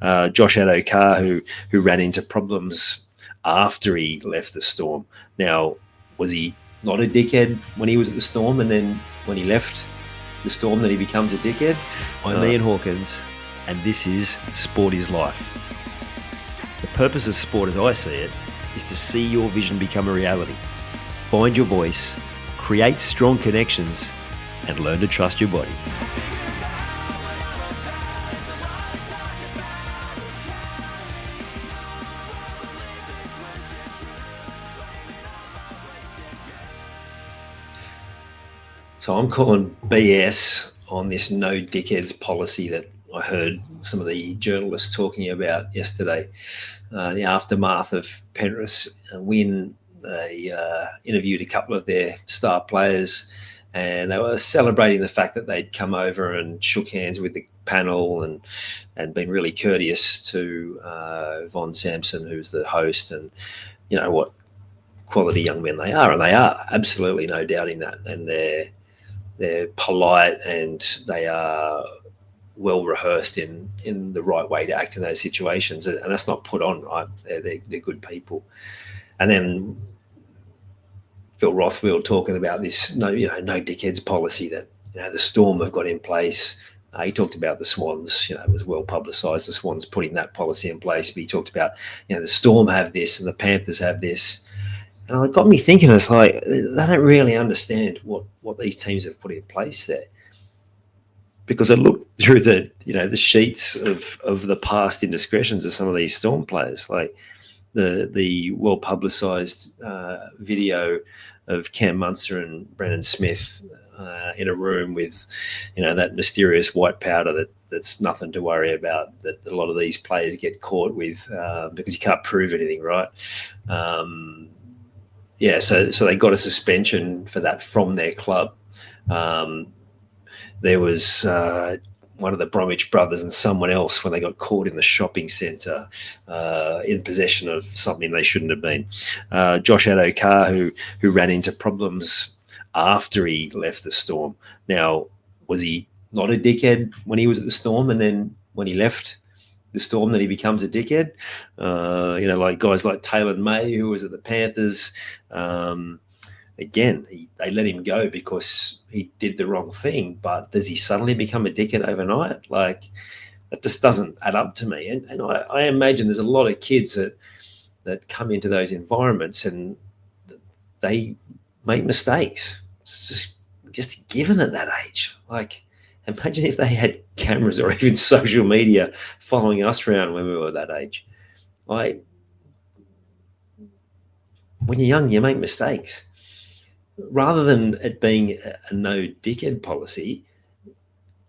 Josh Adokar, who ran into problems after he left the Storm. Now, was he not a dickhead when he was at the Storm, and then when he left the Storm, that he becomes a dickhead? I'm Ian Hawkins, and this is Sport is Life. The purpose of sport, as I see it, is to see your vision become a reality. Find your voice, create strong connections, and learn to trust your body. So I'm calling BS on this no dickheads policy that I heard some of the journalists talking about yesterday. The aftermath of Penrith's win, they interviewed a couple of their star players, and they were celebrating the fact that they'd come over and shook hands with the panel and been really courteous to Von Sampson, who's the host, and you know what quality young men they are, and they are, absolutely no doubting that, and they're polite and they are well rehearsed in the right way to act in those situations, and that's not put on, right? They're good people. And then Phil Rothfield talking about this no dickheads policy that the Storm have got in place. He talked about the Swans. It was well publicised, the Swans putting that policy in place. But he talked about the Storm have this and the Panthers have this. And it got me thinking, it's like, they don't really understand what these teams have put in place there. Because I looked through the sheets of the past indiscretions of some of these Storm players, like the well publicised video of Cam Munster and Brennan Smith in a room with that mysterious white powder that's nothing to worry about, that a lot of these players get caught with because you can't prove anything, right? So they got a suspension for that from their club. There was one of the Bromwich brothers and someone else when they got caught in the shopping centre in possession of something they shouldn't have been. Josh Adokar, who ran into problems after he left the Storm. Now, was he not a dickhead when he was at the Storm, and then when he left the Storm that he becomes a dickhead? Like guys like Taylor May, who was at the Panthers. Again, they let him go because he did the wrong thing. But does he suddenly become a dickhead overnight? Like, that just doesn't add up to me. And I imagine there's a lot of kids that come into those environments and they make mistakes. It's just given at that age. Like, imagine if they had cameras or even social media following us around when we were that age. Like, when you're young, you make mistakes. Rather than it being a no dickhead policy,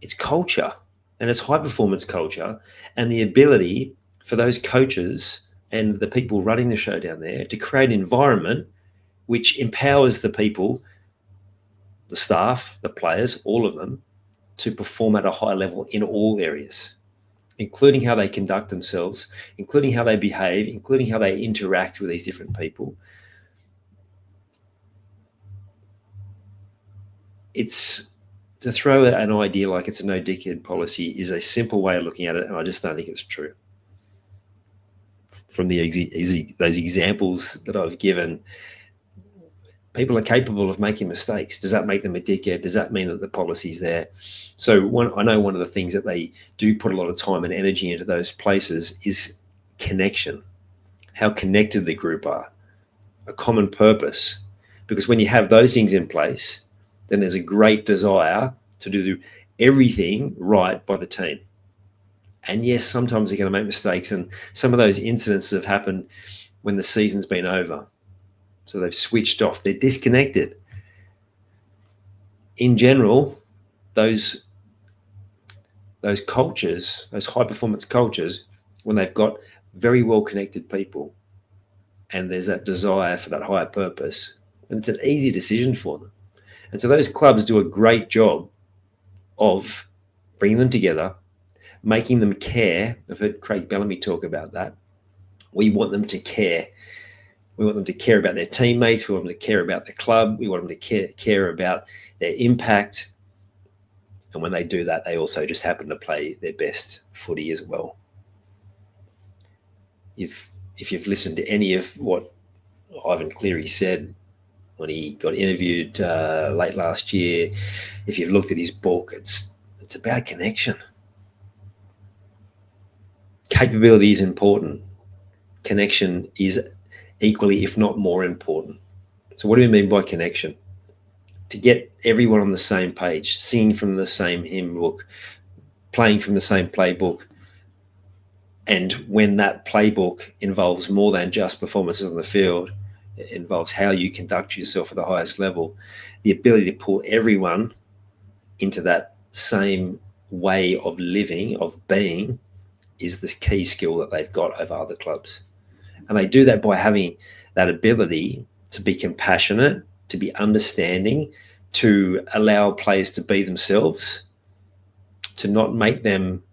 it's culture, and it's high performance culture, and the ability for those coaches and the people running the show down there to create an environment which empowers the people, the staff, the players, all of them, to perform at a high level in all areas, including how they conduct themselves, including how they behave, including how they interact with these different people. It's to throw an idea like it's a no dickhead policy is a simple way of looking at it, and I just don't think it's true. From those examples that I've given, people are capable of making mistakes. Does that make them a dickhead? Does that mean that the policy's there? So I know one of the things that they do put a lot of time and energy into those places is connection, how connected the group are, a common purpose. Because when you have those things in place, then there's a great desire to do everything right by the team. And yes, sometimes they're going to make mistakes, and some of those incidents have happened when the season's been over. So they've switched off, they're disconnected. In general, those cultures, those high-performance cultures, when they've got very well-connected people and there's that desire for that higher purpose, and it's an easy decision for them. And so those clubs do a great job of bringing them together, making them care. I've heard Craig Bellamy talk about that. We want them to care. We want them to care about their teammates. We want them to care about the club. We want them to care about their impact. And when they do that, they also just happen to play their best footy as well. if you've listened to any of what Ivan Cleary said when he got interviewed late last year, if you've looked at his book, it's about connection. Capability is important. Connection is equally, if not more important. So what do we mean by connection? To get everyone on the same page, singing from the same hymn book, playing from the same playbook. And when that playbook involves more than just performances on the field, it involves how you conduct yourself at the highest level, the ability to pull everyone into that same way of living, of being, is the key skill that they've got over other clubs. And they do that by having that ability to be compassionate, to be understanding, to allow players to be themselves, to not make them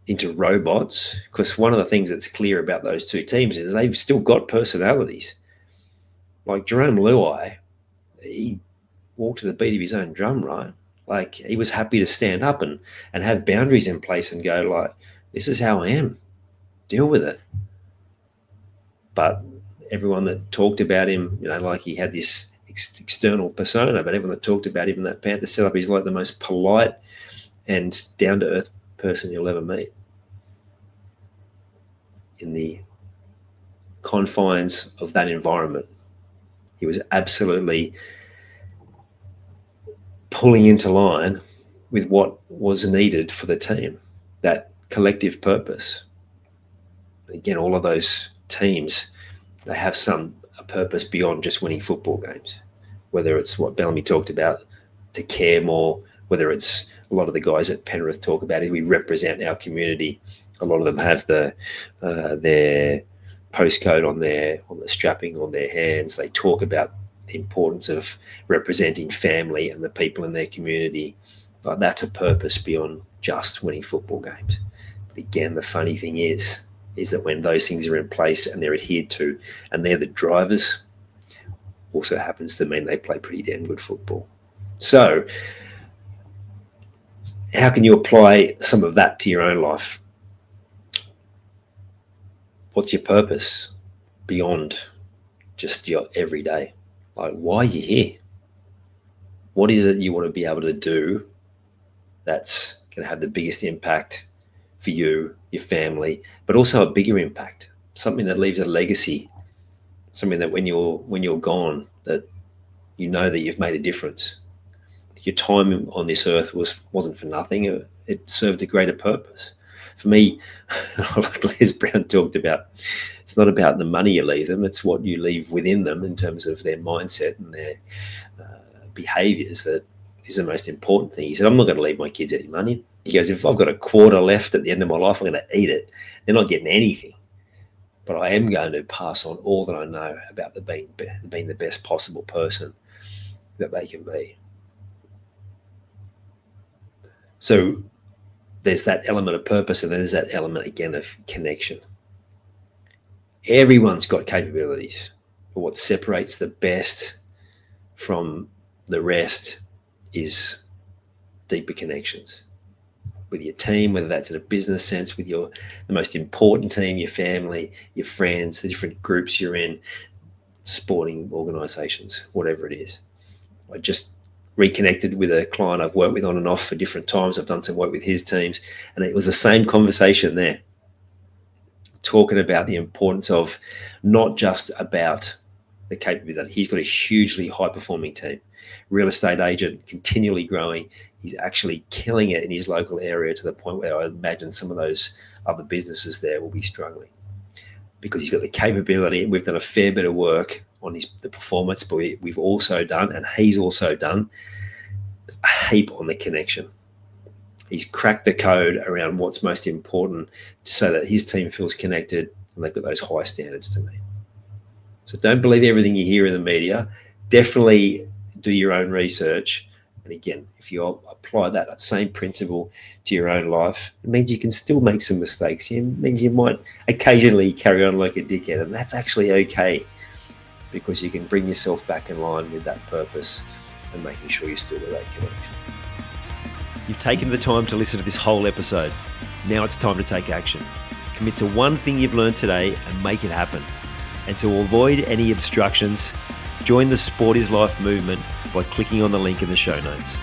into robots. Because one of the things that's clear about those two teams is they've still got personalities. Like Jerome Luai, he walked to the beat of his own drum, right? Like, he was happy to stand up and have boundaries in place and go like, this is how I am, deal with it. But everyone that talked about him, like he had this external persona, but everyone that talked about him in that Panthers setup, he's like the most polite and down-to-earth person you'll ever meet. In the confines of that environment, he was absolutely pulling into line with what was needed for the team, that collective purpose. Again, all of those teams, they have a purpose beyond just winning football games, whether it's what Bellamy talked about, to care more, whether it's a lot of the guys at Penrith talk about it, we represent our community. A lot of them have their postcode on the strapping on their hands. They talk about the importance of representing family and the people in their community. Like, that's a purpose beyond just winning football games. But again, the funny thing is that when those things are in place and they're adhered to, and they're the drivers, also happens to mean they play pretty damn good football. So how can you apply some of that to your own life? What's your purpose beyond just your everyday? Like, why are you here? What is it you want to be able to do that's going to have the biggest impact for you, your family, but also a bigger impact, something that leaves a legacy, something that when you're gone, that you know that you've made a difference. Your time on this earth wasn't for nothing. It served a greater purpose. For me, like Les Brown talked about, it's not about the money you leave them, it's what you leave within them in terms of their mindset and their behaviours that is the most important thing. He said, I'm not going to leave my kids any money. He goes, if I've got a quarter left at the end of my life, I'm going to eat it. They're not getting anything. But I am going to pass on all that I know about being the best possible person that they can be. So there's that element of purpose, and then there's that element again of connection. Everyone's got capabilities, but what separates the best from the rest is deeper connections with your team, whether that's in a business sense, with the most important team, your family, your friends, the different groups you're in, sporting organisations, whatever it is. I just reconnected with a client I've worked with on and off for different times. I've done some work with his teams, and it was the same conversation there, talking about the importance of not just about the capability. He's got a hugely high-performing team, real estate agent, continually growing. He's actually killing it in his local area to the point where I imagine some of those other businesses there will be struggling because he's got the capability. We've done a fair bit of work on the performance, but we've also done, and he's also done, a heap on the connection. He's cracked the code around what's most important so that his team feels connected and they've got those high standards to meet. So don't believe everything you hear in the media. Definitely do your own research. And again, if you apply that same principle to your own life, it means you can still make some mistakes. It means you might occasionally carry on like a dickhead, and that's actually okay because you can bring yourself back in line with that purpose and making sure you still do that connection. You've taken the time to listen to this whole episode. Now it's time to take action. Commit to one thing you've learned today and make it happen. And to avoid any obstructions, join the Sport is Life movement by clicking on the link in the show notes.